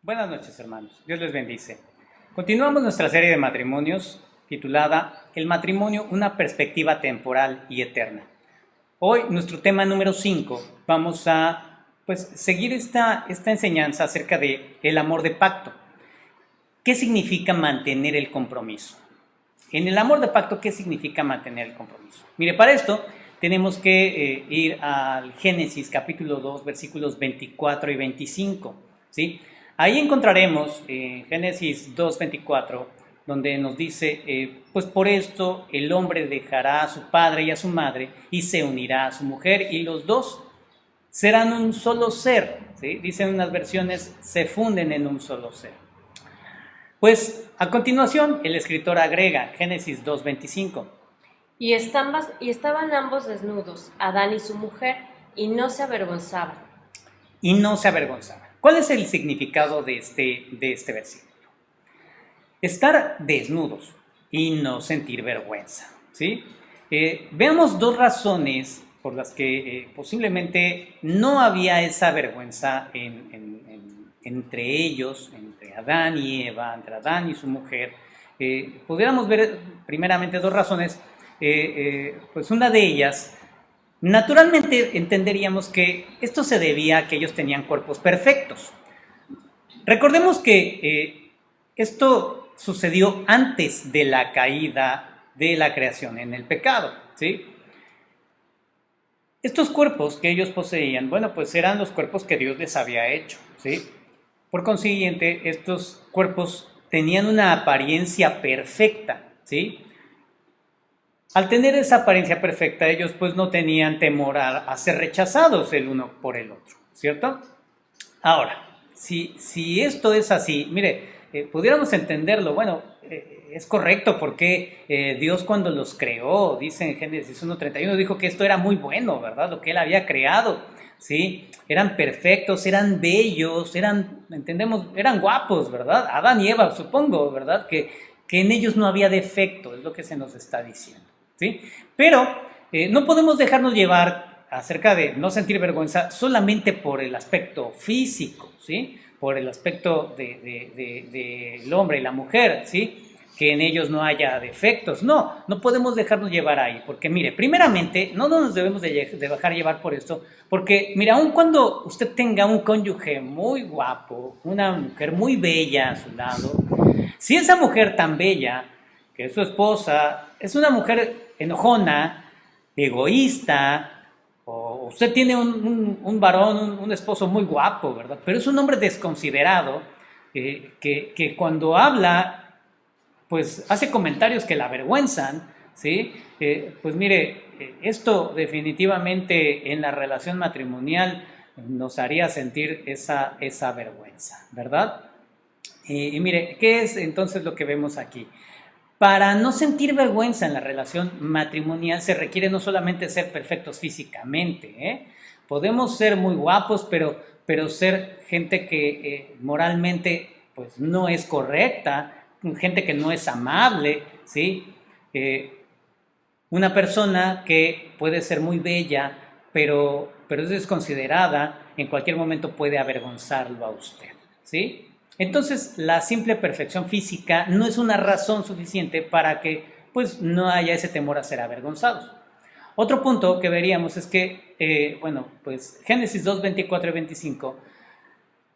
Buenas noches, hermanos. Dios les bendice. Continuamos nuestra serie de matrimonios titulada El matrimonio, una perspectiva temporal y eterna. Hoy, nuestro tema número 5, vamos a seguir esta enseñanza acerca de el amor de pacto. ¿Qué significa mantener el compromiso? En el amor de pacto, ¿qué significa mantener el compromiso? Mire, para esto tenemos que ir al Génesis capítulo 2, versículos 24 y 25, ¿sí? Ahí encontraremos Génesis 2:24, donde nos dice, pues por esto el hombre dejará a su padre y a su madre y se unirá a su mujer y los dos serán un solo ser, ¿sí? Dicen unas versiones, se funden en un solo ser. Pues a continuación el escritor agrega Génesis 2:25. Y estaban ambos desnudos, Adán y su mujer, y no se avergonzaban. Y no se avergonzaban. ¿Cuál es el significado de este versículo? Estar desnudos y no sentir vergüenza, ¿sí? Veamos dos razones por las que posiblemente no había esa vergüenza entre ellos, entre Adán y Eva, entre Adán y su mujer. Pudiéramos ver primeramente dos razones. Pues una de ellas, naturalmente entenderíamos que esto se debía a que ellos tenían cuerpos perfectos. Recordemos que esto sucedió antes de la caída de la creación en el pecado, ¿sí? Estos cuerpos que ellos poseían, bueno, pues eran los cuerpos que Dios les había hecho, ¿sí? Por consiguiente, estos cuerpos tenían una apariencia perfecta, ¿sí? Al tener esa apariencia perfecta, ellos pues no tenían temor a ser rechazados el uno por el otro, ¿cierto? Ahora, si esto es así, mire, pudiéramos entenderlo, bueno, es correcto porque Dios cuando los creó, dice en Génesis 1:31, dijo que esto era muy bueno, ¿verdad? Lo que Él había creado, ¿sí? Eran perfectos, eran bellos, eran guapos, ¿verdad? Adán y Eva, supongo, ¿verdad? Que en ellos no había defecto, es lo que se nos está diciendo, ¿sí? Pero no podemos dejarnos llevar acerca de no sentir vergüenza solamente por el aspecto físico, ¿sí? Por el aspecto del hombre y la mujer, ¿sí? Que en ellos no haya defectos. No podemos dejarnos llevar ahí, porque mire, primeramente, no nos debemos de dejar llevar por esto, porque mira, aun cuando usted tenga un cónyuge muy guapo, una mujer muy bella a su lado, si esa mujer tan bella, que es su esposa, es una mujer enojona, egoísta, o usted tiene un varón, un esposo muy guapo, ¿verdad? Pero es un hombre desconsiderado, que cuando habla, pues hace comentarios que la avergüenzan, ¿sí? Pues mire, esto definitivamente en la relación matrimonial nos haría sentir esa vergüenza, ¿verdad? Y mire, ¿qué es entonces lo que vemos aquí? Para no sentir vergüenza en la relación matrimonial se requiere no solamente ser perfectos físicamente, ¿eh? Podemos ser muy guapos, pero ser gente que moralmente pues no es correcta, gente que no es amable, ¿sí? Una persona que puede ser muy bella, pero es desconsiderada, en cualquier momento puede avergonzarlo a usted, ¿sí? Entonces, la simple perfección física no es una razón suficiente para que pues, no haya ese temor a ser avergonzados. Otro punto que veríamos es que, pues Génesis 2, 24 y 25,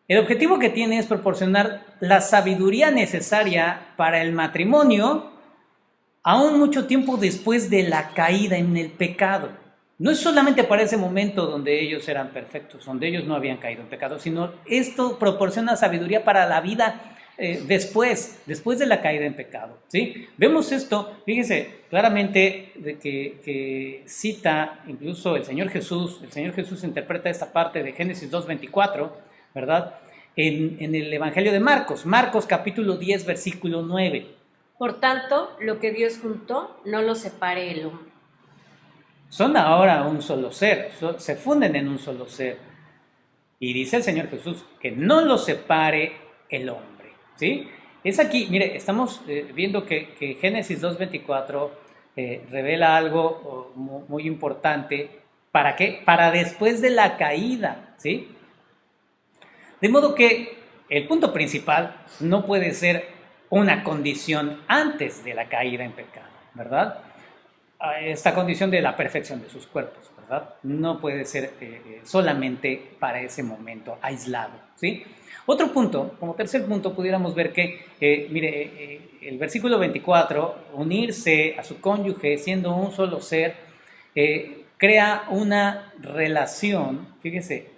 el objetivo que tiene es proporcionar la sabiduría necesaria para el matrimonio, aún mucho tiempo después de la caída en el pecado. No es solamente para ese momento donde ellos eran perfectos, donde ellos no habían caído en pecado, sino esto proporciona sabiduría para la vida después de la caída en pecado, ¿sí? Vemos esto, fíjense, claramente de que cita incluso el Señor Jesús interpreta esta parte de Génesis 2:24, ¿verdad? En el Evangelio de Marcos capítulo 10, versículo 9. Por tanto, lo que Dios juntó, no lo separe el hombre. Son ahora un solo ser, se funden en un solo ser. Y dice el Señor Jesús que no lo separe el hombre, ¿sí? Es aquí, mire, estamos viendo que Génesis 2:24 revela algo muy importante. ¿Para qué? Para después de la caída, ¿sí? De modo que el punto principal no puede ser una condición antes de la caída en pecado, ¿verdad? Esta condición de la perfección de sus cuerpos, ¿verdad? No puede ser solamente para ese momento aislado, ¿sí? Otro punto, como tercer punto, pudiéramos ver que, el versículo 24, unirse a su cónyuge siendo un solo ser, crea una relación, fíjese,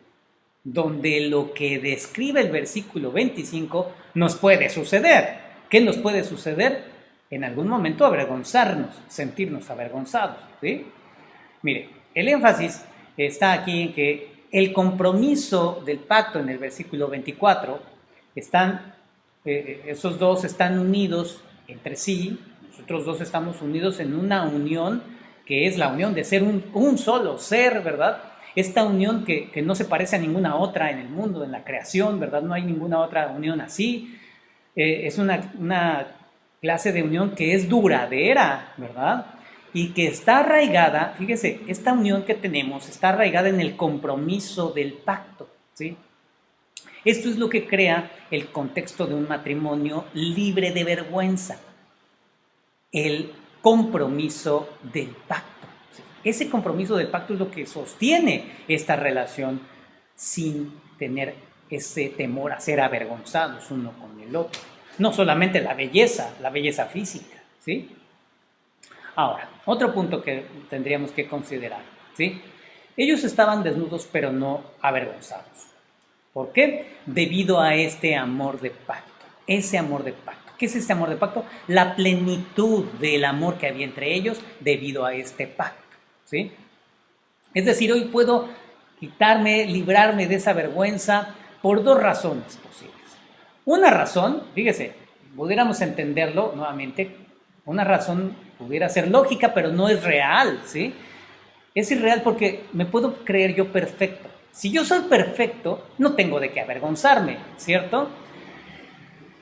donde lo que describe el versículo 25 nos puede suceder. ¿Qué nos puede suceder? En algún momento avergonzarnos, sentirnos avergonzados, ¿sí? Mire, el énfasis está aquí en que el compromiso del pacto en el versículo 24, esos dos están unidos entre sí, nosotros dos estamos unidos en una unión que es la unión de ser un solo ser, ¿verdad? Esta unión que no se parece a ninguna otra en el mundo, en la creación, ¿verdad? No hay ninguna otra unión así. Es una clase de unión que es duradera, ¿verdad? Y que está arraigada, fíjese, esta unión que tenemos está arraigada en el compromiso del pacto, ¿sí? Esto es lo que crea el contexto de un matrimonio libre de vergüenza, el compromiso del pacto. ¿Sí? Ese compromiso del pacto es lo que sostiene esta relación sin tener ese temor a ser avergonzados uno con el otro. No solamente la belleza física, ¿sí? Ahora, otro punto que tendríamos que considerar, ¿sí? Ellos estaban desnudos pero no avergonzados. ¿Por qué? Debido a este amor de pacto, ese amor de pacto. ¿Qué es este amor de pacto? La plenitud del amor que había entre ellos debido a este pacto, ¿sí? Es decir, hoy puedo librarme de esa vergüenza por dos razones posibles. Una razón, fíjese, pudiéramos entenderlo nuevamente, una razón pudiera ser lógica, pero no es real, ¿sí? Es irreal porque me puedo creer yo perfecto. Si yo soy perfecto, no tengo de qué avergonzarme, ¿cierto?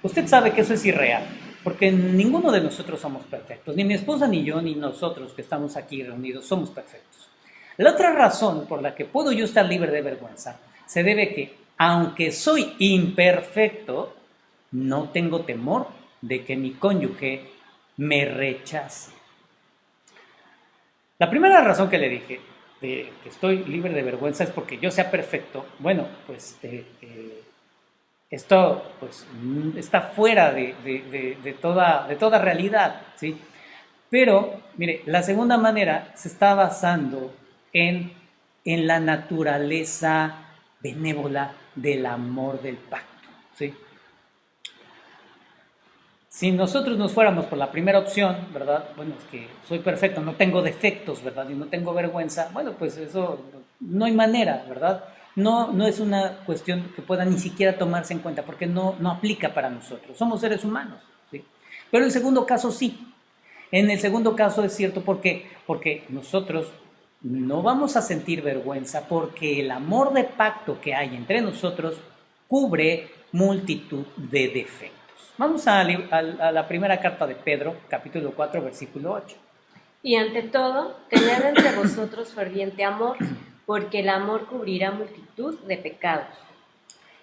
Usted sabe que eso es irreal, porque ninguno de nosotros somos perfectos, ni mi esposa, ni yo, ni nosotros que estamos aquí reunidos somos perfectos. La otra razón por la que puedo yo estar libre de vergüenza se debe a que, aunque soy imperfecto, no tengo temor de que mi cónyuge me rechace. La primera razón que le dije de que estoy libre de vergüenza es porque yo sea perfecto. Bueno, pues esto pues, está fuera de toda realidad, ¿sí? Pero, mire, la segunda manera se está basando en la naturaleza benévola del amor del pacto, ¿sí? Si nosotros nos fuéramos por la primera opción, ¿verdad? Bueno, es que soy perfecto, no tengo defectos, ¿verdad? Y no tengo vergüenza. Bueno, pues eso no hay manera, ¿verdad? No es una cuestión que pueda ni siquiera tomarse en cuenta porque no aplica para nosotros. Somos seres humanos, ¿sí? Pero el segundo caso sí. En el segundo caso es cierto porque nosotros no vamos a sentir vergüenza porque el amor de pacto que hay entre nosotros cubre multitud de defectos. Vamos a la primera carta de Pedro, capítulo 4, versículo 8. Y ante todo, tened entre vosotros ferviente amor, porque el amor cubrirá multitud de pecados.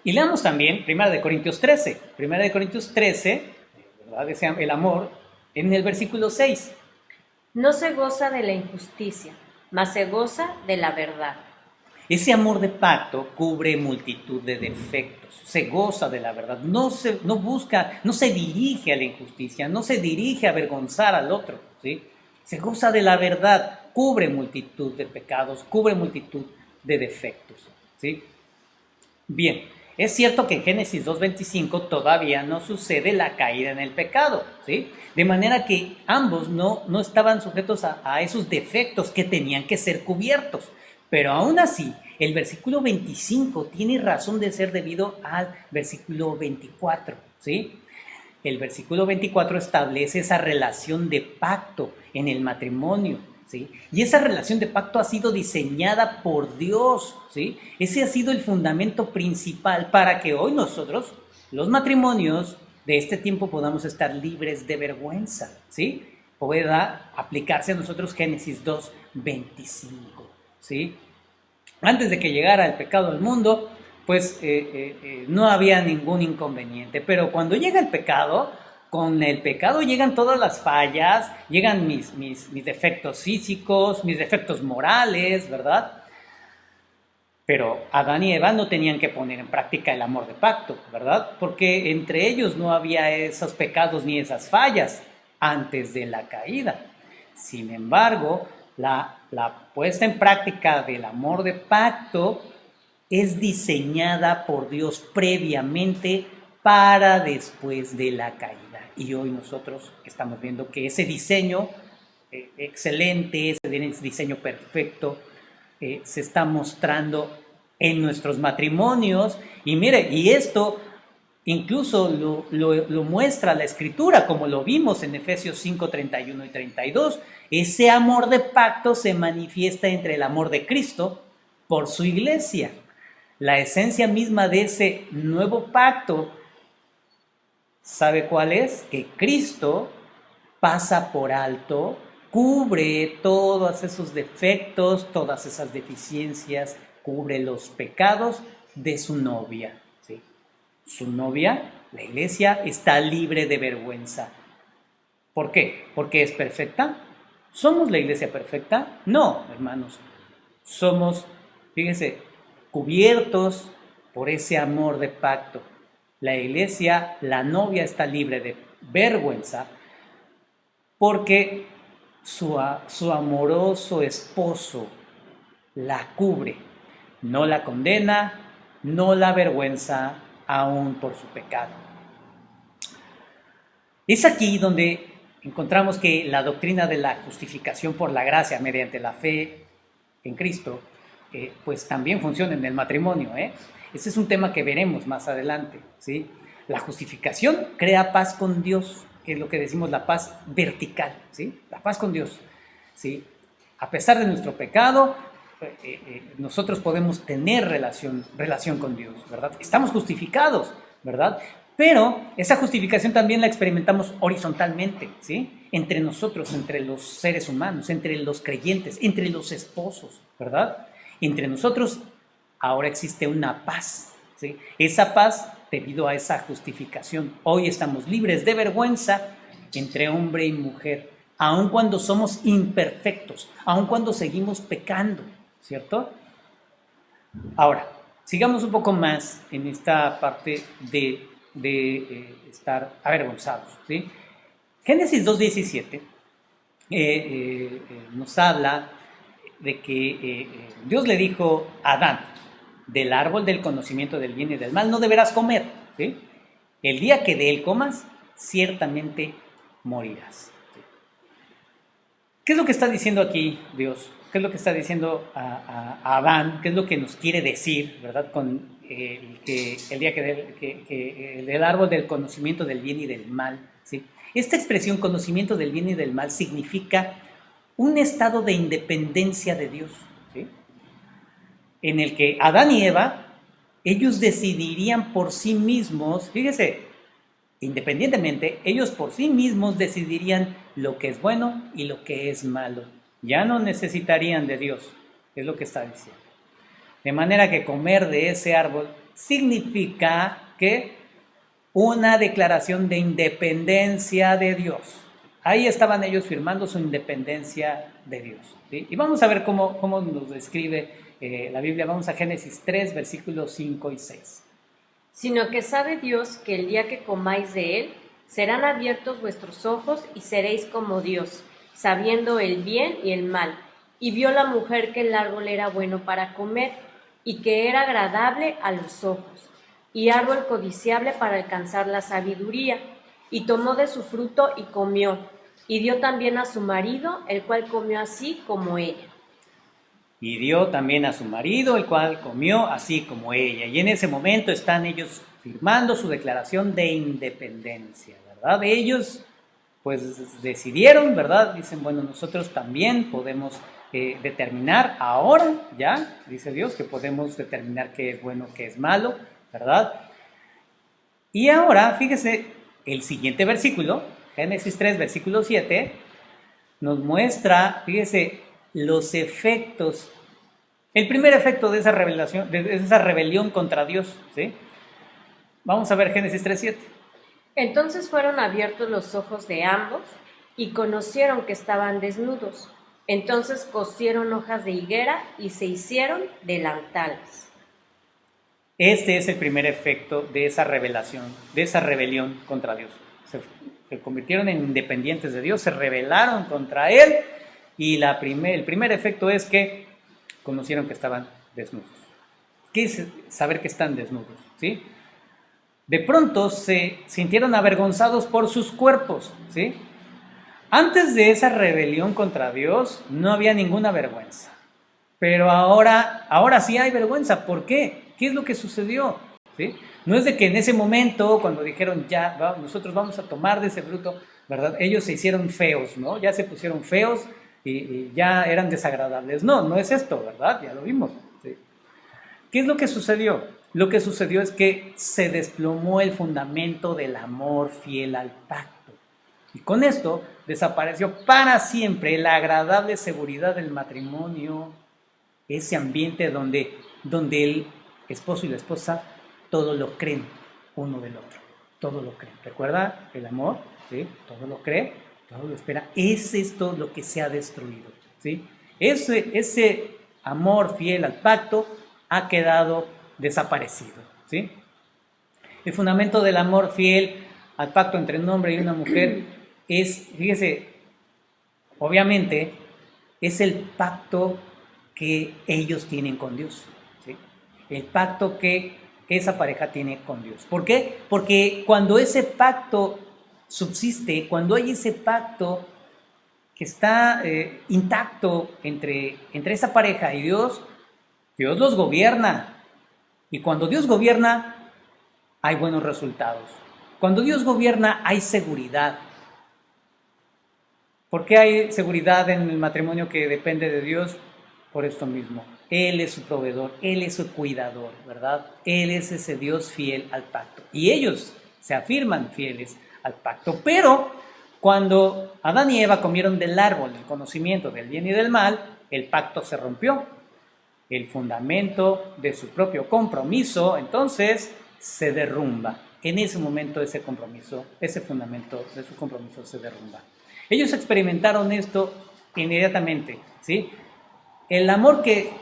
Y leamos también 1 Corintios 13. 1 Corintios 13, ¿verdad? El amor, en el versículo 6. No se goza de la injusticia, mas se goza de la verdad. Ese amor de pacto cubre multitud de defectos, se goza de la verdad, no busca, no se dirige a la injusticia, no se dirige a avergonzar al otro, ¿sí? Se goza de la verdad, cubre multitud de pecados, cubre multitud de defectos, ¿sí? Bien, es cierto que en Génesis 2:25 todavía no sucede la caída en el pecado, ¿sí? De manera que ambos no estaban sujetos a esos defectos que tenían que ser cubiertos. Pero aún así, el versículo 25 tiene razón de ser debido al versículo 24, ¿sí? El versículo 24 establece esa relación de pacto en el matrimonio, ¿sí? Y esa relación de pacto ha sido diseñada por Dios, ¿sí? Ese ha sido el fundamento principal para que hoy nosotros, los matrimonios de este tiempo, podamos estar libres de vergüenza, ¿sí? Pueda aplicarse a nosotros Génesis 2:25. ¿Sí? Antes de que llegara el pecado al mundo, pues no había ningún inconveniente. Pero cuando llega el pecado, con el pecado llegan todas las fallas, llegan mis defectos físicos, mis defectos morales, ¿verdad? Pero Adán y Eva no tenían que poner en práctica el amor de pacto, ¿verdad? Porque entre ellos no había esos pecados ni esas fallas antes de la caída. Sin embargo, la puesta en práctica del amor de pacto es diseñada por Dios previamente para después de la caída. Y hoy nosotros estamos viendo que ese diseño excelente, ese diseño perfecto, se está mostrando en nuestros matrimonios. Y mire, y esto incluso lo muestra la Escritura, como lo vimos en Efesios 5, 31 y 32. Ese amor de pacto se manifiesta entre el amor de Cristo por su iglesia. La esencia misma de ese nuevo pacto, ¿sabe cuál es? Que Cristo pasa por alto, cubre todos esos defectos, todas esas deficiencias, cubre los pecados de su novia, ¿sí? Su novia, la iglesia, está libre de vergüenza. ¿Por qué? ¿Porque es perfecta? ¿Somos la iglesia perfecta? No, hermanos. Somos, fíjense, cubiertos por ese amor de pacto. La iglesia, la novia, está libre de vergüenza porque su amoroso esposo la cubre, no la condena, no la avergüenza aún por su pecado. Es aquí donde encontramos que la doctrina de la justificación por la gracia mediante la fe en Cristo, pues también funciona en el matrimonio. Ese es un tema que veremos más adelante, ¿sí? La justificación crea paz con Dios, que es lo que decimos la paz vertical, ¿sí? La paz con Dios, ¿sí? A pesar de nuestro pecado, nosotros podemos tener relación con Dios, ¿verdad? Estamos justificados, ¿verdad? Pero esa justificación también la experimentamos horizontalmente, ¿sí? Entre nosotros, entre los seres humanos, entre los creyentes, entre los esposos, ¿verdad? Entre nosotros ahora existe una paz, ¿sí? Esa paz debido a esa justificación. Hoy estamos libres de vergüenza entre hombre y mujer, aun cuando somos imperfectos, aun cuando seguimos pecando, ¿cierto? Ahora, sigamos un poco más en esta parte de estar avergonzados, ¿sí? Génesis 2:17 nos habla de que Dios le dijo a Adán: del árbol del conocimiento del bien y del mal no deberás comer, ¿sí? El día que de él comas, ciertamente morirás. ¿Sí? ¿Qué es lo que está diciendo aquí Dios? ¿Qué es lo que está diciendo a Adán? ¿Qué es lo que nos quiere decir, verdad? Con el día que del árbol del conocimiento del bien y del mal, ¿sí? Esta expresión, conocimiento del bien y del mal, significa un estado de independencia de Dios, ¿sí? En el que Adán y Eva, ellos decidirían por sí mismos, fíjese, independientemente, ellos por sí mismos decidirían lo que es bueno y lo que es malo. Ya no necesitarían de Dios, es lo que está diciendo. De manera que comer de ese árbol significa que una declaración de independencia de Dios. Ahí estaban ellos firmando su independencia de Dios, ¿sí? Y vamos a ver cómo nos describe la Biblia. Vamos a Génesis 3, versículos 5 y 6. Sino que sabe Dios que el día que comáis de él, serán abiertos vuestros ojos y seréis como Dios, sabiendo el bien y el mal. Y vio la mujer que el árbol era bueno para comer, y que era agradable a los ojos, y árbol codiciable para alcanzar la sabiduría. Y tomó de su fruto y comió, y dio también a su marido, el cual comió así como ella. Y dio también a su marido, el cual comió así como ella. Y en ese momento están ellos firmando su declaración de independencia, ¿verdad? Ellos pues decidieron, ¿verdad? Dicen, bueno, nosotros también podemos determinar ahora, ya, dice Dios, que podemos determinar qué es bueno, qué es malo, ¿verdad? Y ahora, fíjese, el siguiente versículo, Génesis 3, versículo 7, nos muestra, fíjese, los efectos El primer efecto de esa revelación, de esa rebelión contra Dios, ¿sí? Vamos a ver Génesis 3:7. Entonces fueron abiertos los ojos de ambos y conocieron que estaban desnudos. Entonces cosieron hojas de higuera y se hicieron delantales. Este es el primer efecto de esa revelación, de esa rebelión contra Dios. Se convirtieron en independientes de Dios, se rebelaron contra Él y el primer efecto es que conocieron que estaban desnudos. ¿Qué es saber que están desnudos? ¿Sí? De pronto se sintieron avergonzados por sus cuerpos, ¿sí? Antes de esa rebelión contra Dios no había ninguna vergüenza, pero ahora sí hay vergüenza. ¿Por qué? ¿Qué es lo que sucedió? ¿Sí? No es de que en ese momento, cuando dijeron ya, nosotros vamos a tomar de ese fruto, ¿verdad? Ellos se hicieron feos, ¿no? Ya se pusieron feos y ya eran desagradables. No es esto, ¿verdad? Ya lo vimos. ¿Sí? ¿Qué es lo que sucedió? Lo que sucedió es que se desplomó el fundamento del amor fiel al pacto. Y con esto desapareció para siempre la agradable seguridad del matrimonio, ese ambiente donde el esposo y la esposa todo lo creen uno del otro, todo lo creen. ¿Recuerda el amor? ¿Sí? Todo lo cree, todo lo espera. Es esto lo que se ha destruido, ¿sí? Ese amor fiel al pacto ha quedado desaparecido, ¿sí? El fundamento del amor fiel al pacto entre un hombre y una mujer es, fíjese, obviamente, es el pacto que ellos tienen con Dios, ¿sí? El pacto que esa pareja tiene con Dios. ¿Por qué? Porque cuando ese pacto subsiste, cuando hay ese pacto que está intacto entre esa pareja y Dios, Dios los gobierna. Y cuando Dios gobierna, hay buenos resultados. Cuando Dios gobierna, hay seguridad. ¿Por qué hay seguridad en el matrimonio que depende de Dios? Por esto mismo. Él es su proveedor, Él es su cuidador, ¿verdad? Él es ese Dios fiel al pacto. Y ellos se afirman fieles al pacto. Pero cuando Adán y Eva comieron del árbol del conocimiento del bien y del mal, el pacto se rompió. El fundamento de su propio compromiso, entonces, se derrumba. En ese momento ese compromiso, ese fundamento de su compromiso se derrumba. Ellos experimentaron esto inmediatamente, ¿sí? El amor que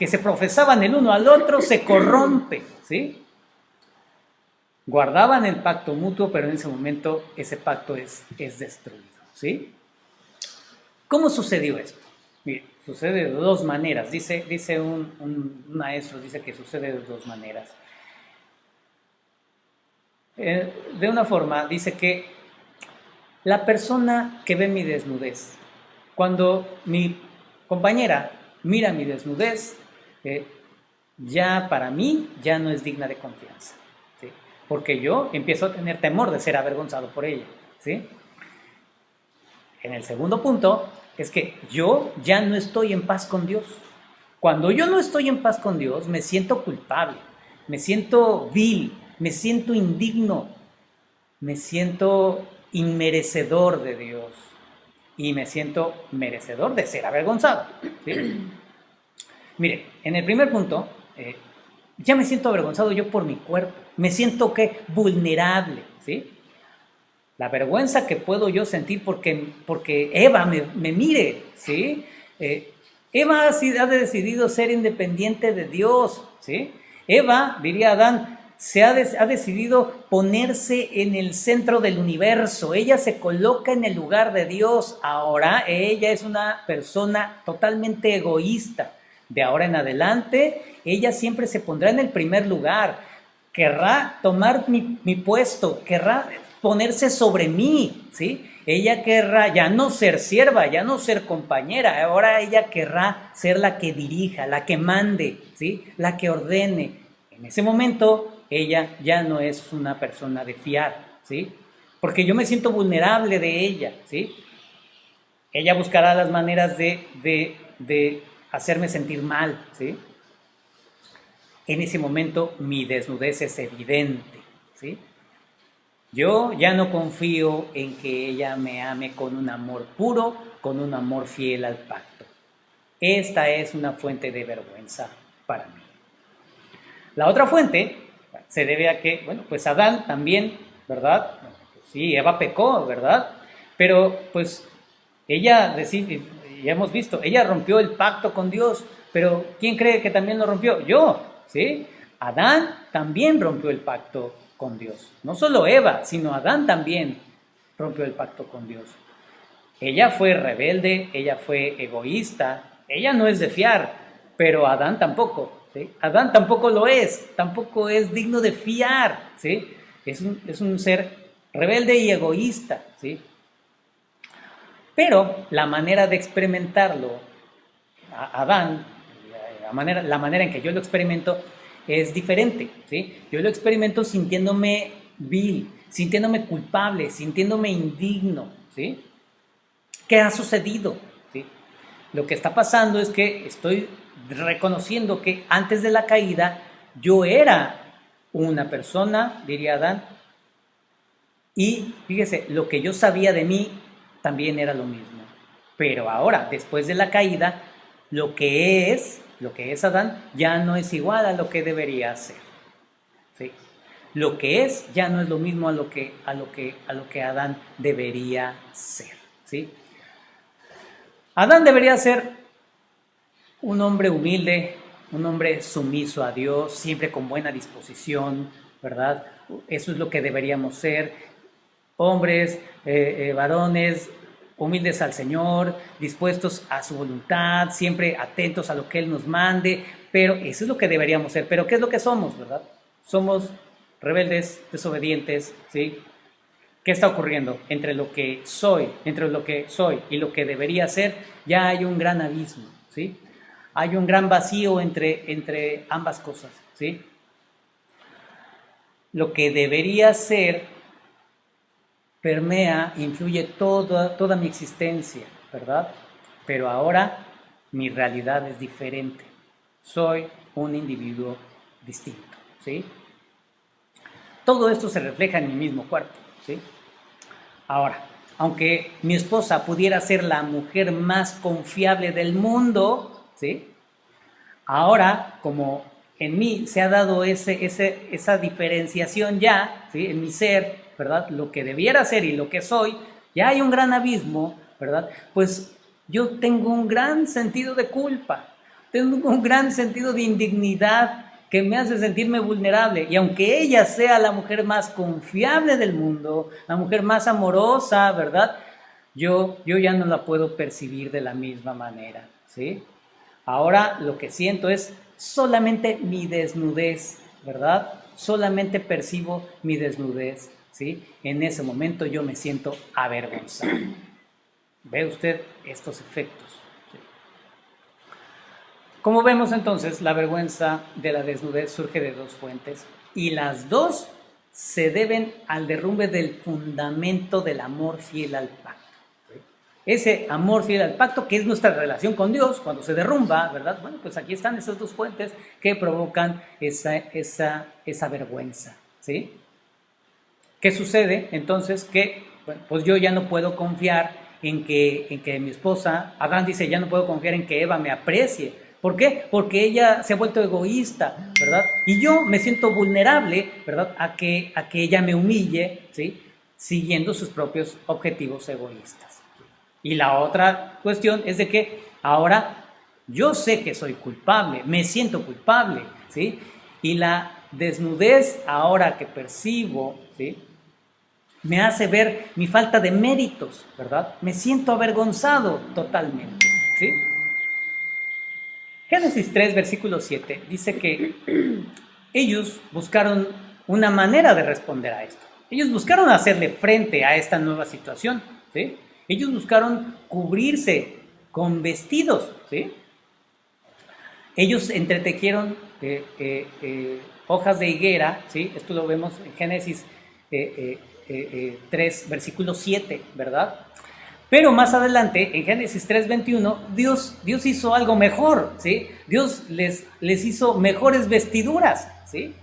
se profesaban el uno al otro se corrompe, ¿sí? Guardaban el pacto mutuo, pero en ese momento ese pacto es destruido, ¿sí? ¿Cómo sucedió esto? Mire, sucede de dos maneras. Dice un maestro, dice que sucede de dos maneras. De una forma, dice que la persona que ve mi desnudez, cuando mi compañera mira mi desnudez, ya para mí ya no es digna de confianza, ¿sí? Porque yo empiezo a tener temor de ser avergonzado por ella, ¿sí? En el segundo punto es que yo ya no estoy en paz con Dios. Cuando yo no estoy en paz con Dios, me siento culpable, me siento vil, me siento indigno, me siento inmerecedor de Dios y me siento merecedor de ser avergonzado, ¿sí? Mire, en el primer punto, ya me siento avergonzado yo por mi cuerpo, me siento vulnerable, ¿sí? La vergüenza que puedo yo sentir porque Eva me mire, ¿sí? Eva ha decidido ser independiente de Dios, ¿sí? Eva, diría Adán, ha decidido ponerse en el centro del universo. Ella se coloca en el lugar de Dios. Ahora ella es una persona totalmente egoísta. De ahora en adelante, ella siempre se pondrá en el primer lugar. Querrá tomar mi puesto, querrá ponerse sobre mí, ¿sí? Ella querrá ya no ser sierva, ya no ser compañera, ahora ella querrá ser la que dirija, la que mande, ¿sí? La que ordene. En ese momento, ella ya no es una persona de fiar, ¿sí? Porque yo me siento vulnerable de ella, ¿sí? Ella buscará las maneras de hacerme sentir mal, ¿sí? En ese momento, mi desnudez es evidente, ¿sí? Yo ya no confío en que ella me ame con un amor puro, con un amor fiel al pacto. esta es una fuente de vergüenza para mí. La otra fuente se debe a que, bueno, pues Adán también, ¿verdad? Bueno, pues sí, Eva pecó, ¿verdad? Pero pues ella, ya hemos visto, ella rompió el pacto con Dios, pero ¿quién cree que también lo rompió? Yo, ¿sí? Adán también rompió el pacto con Dios. No solo Eva, sino Adán también rompió el pacto con Dios. Ella fue rebelde, ella fue egoísta, ella no es de fiar, pero Adán tampoco, ¿sí? Adán tampoco lo es, tampoco es digno de fiar, ¿sí? Es un ser rebelde y egoísta, ¿sí? Pero la manera de experimentarlo, Adán, la manera en que yo lo experimento es diferente, ¿sí? Yo lo experimento sintiéndome vil, sintiéndome culpable, sintiéndome indigno, ¿sí? ¿Qué ha sucedido? ¿Sí? Lo que está pasando es que estoy reconociendo que antes de la caída yo era una persona, diría Adán, y fíjese, lo que yo sabía de mí también era lo mismo. Pero ahora, después de la caída, lo que es Adán, ya no es igual a lo que debería ser. ¿Sí? Lo que es ya no es lo mismo a lo que Adán debería ser. ¿Sí? Adán debería ser un hombre humilde, un hombre sumiso a Dios, siempre con buena disposición, ¿verdad? Eso es lo que deberíamos ser. Hombres, varones, humildes al Señor, dispuestos a su voluntad, siempre atentos a lo que Él nos mande, pero eso es lo que deberíamos ser. Pero ¿qué es lo que somos, verdad? Somos rebeldes, desobedientes, ¿sí? ¿Qué está ocurriendo? Entre lo que soy y lo que debería ser, ya hay un gran abismo, ¿sí? Hay un gran vacío entre ambas cosas, ¿sí? Lo que debería ser permea, influye toda mi existencia, ¿verdad? Pero ahora mi realidad es diferente. Soy un individuo distinto, ¿sí? Todo esto se refleja en mi mismo cuerpo, ¿sí? Ahora, aunque mi esposa pudiera ser la mujer más confiable del mundo, ¿sí? Ahora, como en mí se ha dado esa diferenciación ya, ¿sí? En mi ser, ¿verdad? Lo que debiera ser y lo que soy, ya hay un gran abismo, ¿verdad? Pues yo tengo un gran sentido de culpa, tengo un gran sentido de indignidad que me hace sentirme vulnerable. Y aunque ella sea la mujer más confiable del mundo, la mujer más amorosa, ¿verdad? Yo ya no la puedo percibir de la misma manera, ¿sí? Ahora lo que siento es solamente mi desnudez, ¿verdad? Solamente percibo mi desnudez, ¿sí? En ese momento yo me siento avergonzado. ¿Ve usted estos efectos? ¿Sí? Como vemos entonces, la vergüenza de la desnudez surge de dos fuentes y las dos se deben al derrumbe del fundamento del amor fiel al pacto. Ese amor fiel al pacto, que es nuestra relación con Dios, cuando se derrumba, ¿verdad? Bueno, pues aquí están esas dos fuentes que provocan esa vergüenza, ¿sí? ¿Qué sucede? Entonces, que bueno, pues yo ya no puedo confiar en que mi esposa, Adán dice, ya no puedo confiar en que Eva me aprecie. ¿Por qué? Porque ella se ha vuelto egoísta, ¿verdad? Y yo me siento vulnerable, ¿verdad? A que ella me humille, ¿sí? Siguiendo sus propios objetivos egoístas. Y la otra cuestión es de que ahora yo sé que soy culpable, me siento culpable, ¿sí? Y la desnudez ahora que percibo, ¿sí? Me hace ver mi falta de méritos, ¿verdad? Me siento avergonzado totalmente, ¿sí? Génesis 3, versículo 7, dice que ellos buscaron una manera de responder a esto. Ellos buscaron hacerle frente a esta nueva situación, ¿sí? Ellos buscaron cubrirse con vestidos, ¿sí? Ellos entretejieron hojas de higuera, ¿sí? Esto lo vemos en Génesis 3, versículo 7, ¿verdad? Pero más adelante, en Génesis 3:21, Dios hizo algo mejor, ¿sí? Dios les hizo mejores vestiduras, ¿sí?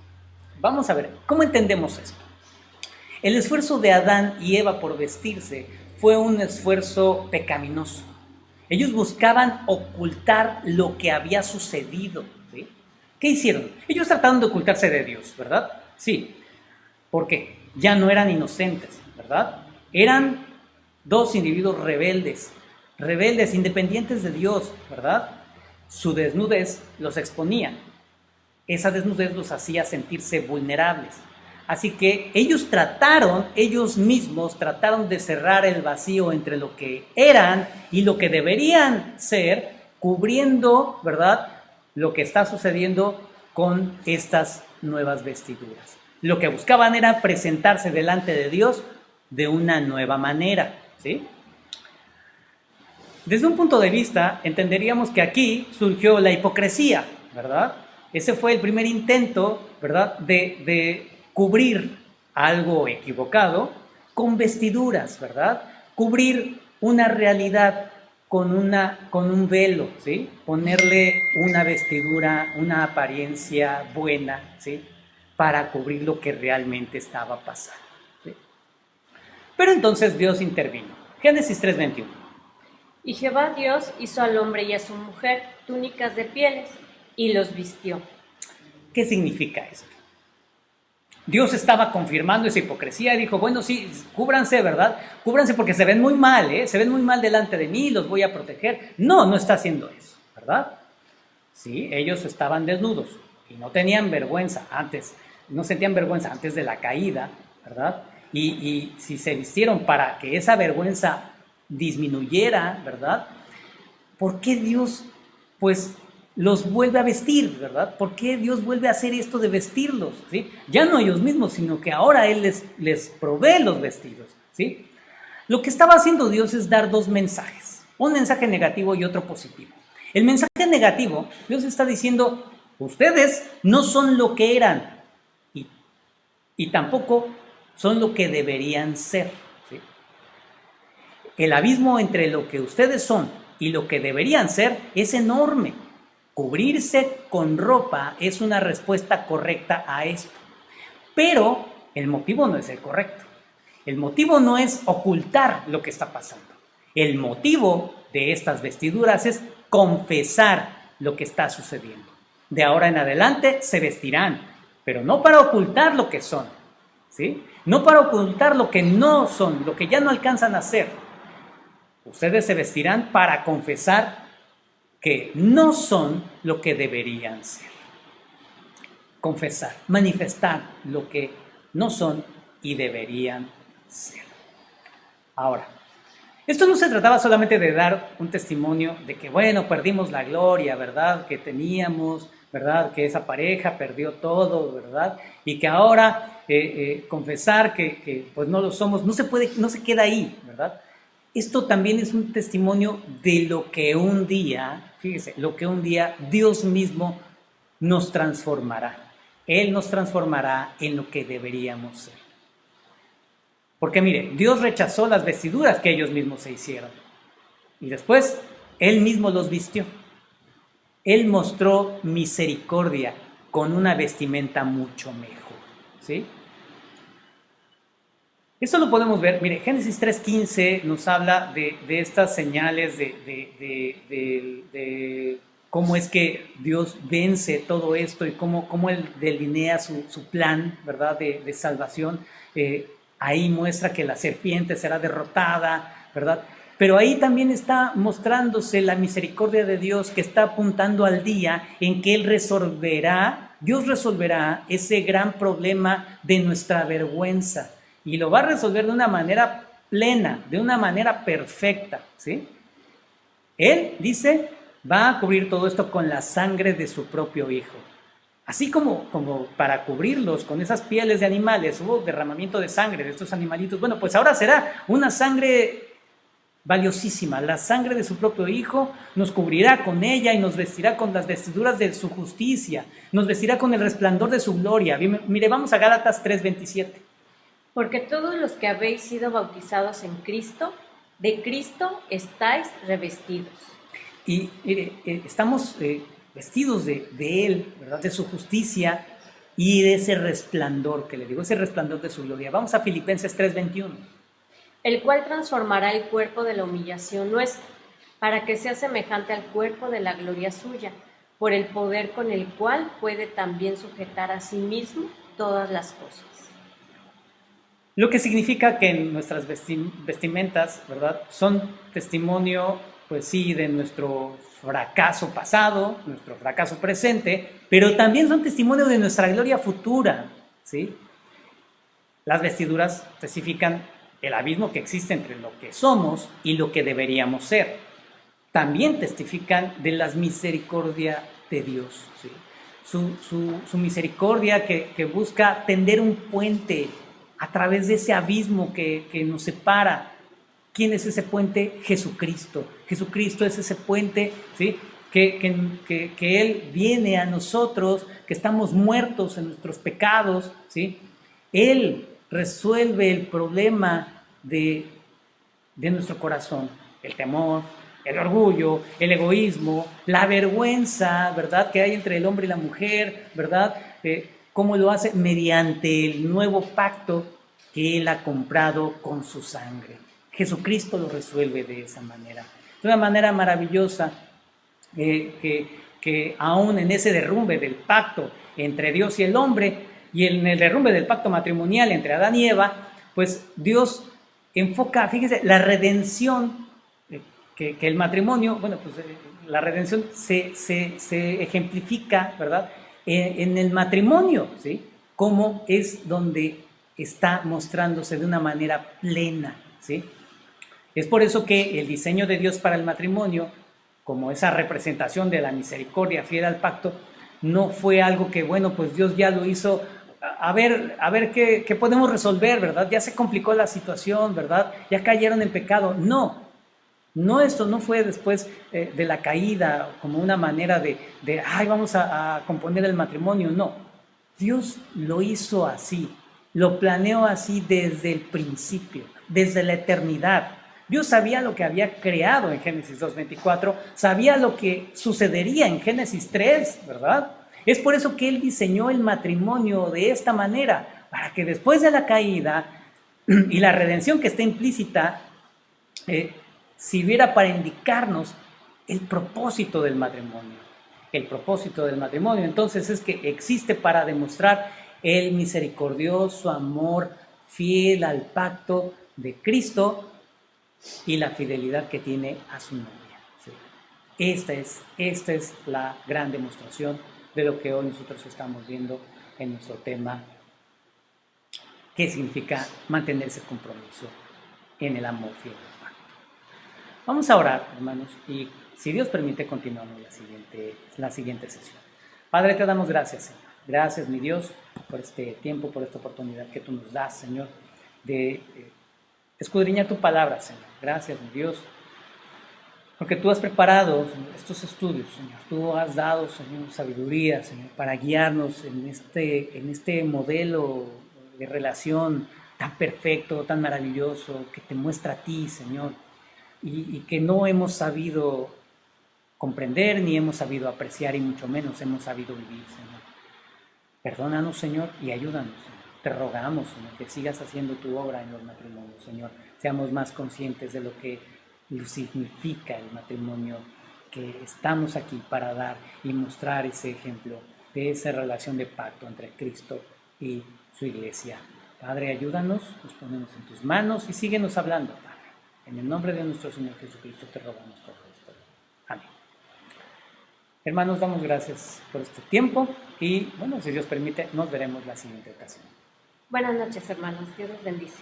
Vamos a ver, ¿cómo entendemos esto? El esfuerzo de Adán y Eva por vestirse fue un esfuerzo pecaminoso. Ellos buscaban ocultar lo que había sucedido, ¿sí? ¿Qué hicieron? Ellos trataron de ocultarse de Dios, ¿verdad? Sí. ¿Por qué? Ya no eran inocentes, ¿verdad? Eran dos individuos rebeldes, independientes de Dios, ¿verdad? Su desnudez los exponía. Esa desnudez los hacía sentirse vulnerables. Así que ellos mismos trataron de cerrar el vacío entre lo que eran y lo que deberían ser, cubriendo, ¿verdad?, lo que está sucediendo con estas nuevas vestiduras. Lo que buscaban era presentarse delante de Dios de una nueva manera, ¿sí? Desde un punto de vista, entenderíamos que aquí surgió la hipocresía, ¿verdad? Ese fue el primer intento, ¿verdad?, de cubrir algo equivocado con vestiduras, ¿verdad? Cubrir una realidad con un velo, ¿sí? Ponerle una vestidura, una apariencia buena, ¿sí?, para cubrir lo que realmente estaba pasando, ¿sí? Pero entonces Dios intervino. Génesis 3:21. Y Jehová Dios hizo al hombre y a su mujer túnicas de pieles y los vistió. ¿Qué significa esto? Dios estaba confirmando esa hipocresía y dijo, bueno, sí, cúbranse, ¿verdad? Cúbranse porque se ven muy mal, ¿eh? Se ven muy mal delante de mí, los voy a proteger. No está haciendo eso, ¿verdad? Sí, ellos estaban desnudos y no tenían vergüenza antes, no sentían vergüenza antes de la caída, ¿verdad? Y si se vistieron para que esa vergüenza disminuyera, ¿verdad? ¿Por qué Dios, pues, los vuelve a vestir, ¿verdad? ¿Por qué Dios vuelve a hacer esto de vestirlos? ¿Sí? Ya no ellos mismos, sino que ahora Él les provee los vestidos, ¿sí? Lo que estaba haciendo Dios es dar dos mensajes, un mensaje negativo y otro positivo. El mensaje negativo, Dios está diciendo, ustedes no son lo que eran y tampoco son lo que deberían ser, ¿sí? El abismo entre lo que ustedes son y lo que deberían ser es enorme. Cubrirse con ropa es una respuesta correcta a esto, pero el motivo no es el correcto. El motivo no es ocultar lo que está pasando. El motivo de estas vestiduras es confesar lo que está sucediendo. De ahora en adelante se vestirán, pero no para ocultar lo que son, ¿sí? No para ocultar lo que no son, lo que ya no alcanzan a ser. Ustedes se vestirán para confesar que no son lo que deberían ser. Confesar, manifestar lo que no son y deberían ser. Ahora, esto no se trataba solamente de dar un testimonio de que, bueno, perdimos la gloria, ¿verdad?, que teníamos, ¿verdad?, que esa pareja perdió todo, ¿verdad?, y que ahora confesar que pues no lo somos, no se queda ahí, ¿verdad? Esto también es un testimonio de lo que un día, fíjese, lo que un día Dios mismo nos transformará. Él nos transformará en lo que deberíamos ser. Porque mire, Dios rechazó las vestiduras que ellos mismos se hicieron. Y después, Él mismo los vistió. Él mostró misericordia con una vestimenta mucho mejor, ¿sí? Eso lo podemos ver, mire, Génesis 3:15 nos habla de estas señales de cómo es que Dios vence todo esto y cómo Él delinea su plan, ¿verdad?, de salvación. Ahí muestra que la serpiente será derrotada, ¿verdad? Pero ahí también está mostrándose la misericordia de Dios, que está apuntando al día en que Dios resolverá ese gran problema de nuestra vergüenza. Y lo va a resolver de una manera plena, de una manera perfecta, ¿sí? Él, dice, va a cubrir todo esto con la sangre de su propio Hijo. Así como para cubrirlos con esas pieles de animales, hubo derramamiento de sangre de estos animalitos. Bueno, pues ahora será una sangre valiosísima. La sangre de su propio Hijo nos cubrirá con ella y nos vestirá con las vestiduras de su justicia. Nos vestirá con el resplandor de su gloria. Mire, vamos a Gálatas 3:27. Porque todos los que habéis sido bautizados en Cristo, de Cristo estáis revestidos. Y mire, estamos vestidos de Él, ¿verdad?, de su justicia y de ese resplandor que le digo, ese resplandor de su gloria. Vamos a Filipenses 3:21. El cual transformará el cuerpo de la humillación nuestra, para que sea semejante al cuerpo de la gloria suya, por el poder con el cual puede también sujetar a sí mismo todas las cosas. Lo que significa que nuestras vestimentas, ¿verdad?, son testimonio, pues sí, de nuestro fracaso pasado, nuestro fracaso presente, pero también son testimonio de nuestra gloria futura, ¿sí? Las vestiduras testifican el abismo que existe entre lo que somos y lo que deberíamos ser. También testifican de la misericordia de Dios, ¿sí? Su misericordia que busca tender un puente a través de ese abismo que nos separa. ¿Quién es ese puente? Jesucristo. Jesucristo es ese puente, ¿sí?, que Él viene a nosotros, que estamos muertos en nuestros pecados, ¿sí? Él resuelve el problema de nuestro corazón, el temor, el orgullo, el egoísmo, la vergüenza, ¿verdad?, que hay entre el hombre y la mujer, ¿verdad? ¿Cómo lo hace? Mediante el nuevo pacto que Él ha comprado con su sangre. Jesucristo lo resuelve de esa manera. De una manera maravillosa, que aún en ese derrumbe del pacto entre Dios y el hombre, y en el derrumbe del pacto matrimonial entre Adán y Eva, pues Dios enfoca, fíjese, la redención, que el matrimonio, bueno, pues la redención se ejemplifica, ¿verdad?, en el matrimonio, ¿sí?, cómo es donde está mostrándose de una manera plena, ¿sí? Es por eso que el diseño de Dios para el matrimonio, como esa representación de la misericordia fiel al pacto, no fue algo que, bueno, pues Dios ya lo hizo, a ver qué podemos resolver, ¿verdad? Ya se complicó la situación, ¿verdad? Ya cayeron en pecado. No, esto no fue después de la caída, como una manera de vamos a componer el matrimonio. No, Dios lo hizo así, lo planeó así desde el principio, desde la eternidad. Dios sabía lo que había creado en Génesis 2:24, sabía lo que sucedería en Génesis 3, ¿verdad? Es por eso que Él diseñó el matrimonio de esta manera, para que después de la caída y la redención que está implícita, sirviera para indicarnos el propósito del matrimonio. El propósito del matrimonio, entonces, es que existe para demostrar el misericordioso amor fiel al pacto de Cristo y la fidelidad que tiene a su novia. ¿Sí? Esta es la gran demostración de lo que hoy nosotros estamos viendo en nuestro tema, qué significa mantener ese compromiso en el amor fiel al pacto. Vamos a orar, hermanos, y si Dios permite, continuamos la siguiente sesión. Padre, te damos gracias, Señor. Gracias, mi Dios, por este tiempo, por esta oportunidad que tú nos das, Señor, de escudriñar tu palabra, Señor. Gracias, mi Dios, porque tú has preparado, Señor, estos estudios, Señor. Tú has dado, Señor, sabiduría, Señor, para guiarnos en este modelo de relación tan perfecto, tan maravilloso, que te muestra a ti, Señor, y que no hemos sabido comprender, ni hemos sabido apreciar, y mucho menos hemos sabido vivir, Señor. Perdónanos, Señor, y ayúdanos, Señor. Te rogamos, Señor, que sigas haciendo tu obra en los matrimonios, Señor. Seamos más conscientes de lo que significa el matrimonio, que estamos aquí para dar y mostrar ese ejemplo de esa relación de pacto entre Cristo y su iglesia. Padre, ayúdanos, nos ponemos en tus manos y síguenos hablando, Padre. En el nombre de nuestro Señor Jesucristo te rogamos todo esto. Amén. Hermanos, damos gracias por este tiempo y, bueno, si Dios permite, nos veremos la siguiente ocasión. Buenas noches, hermanos. Dios los bendice.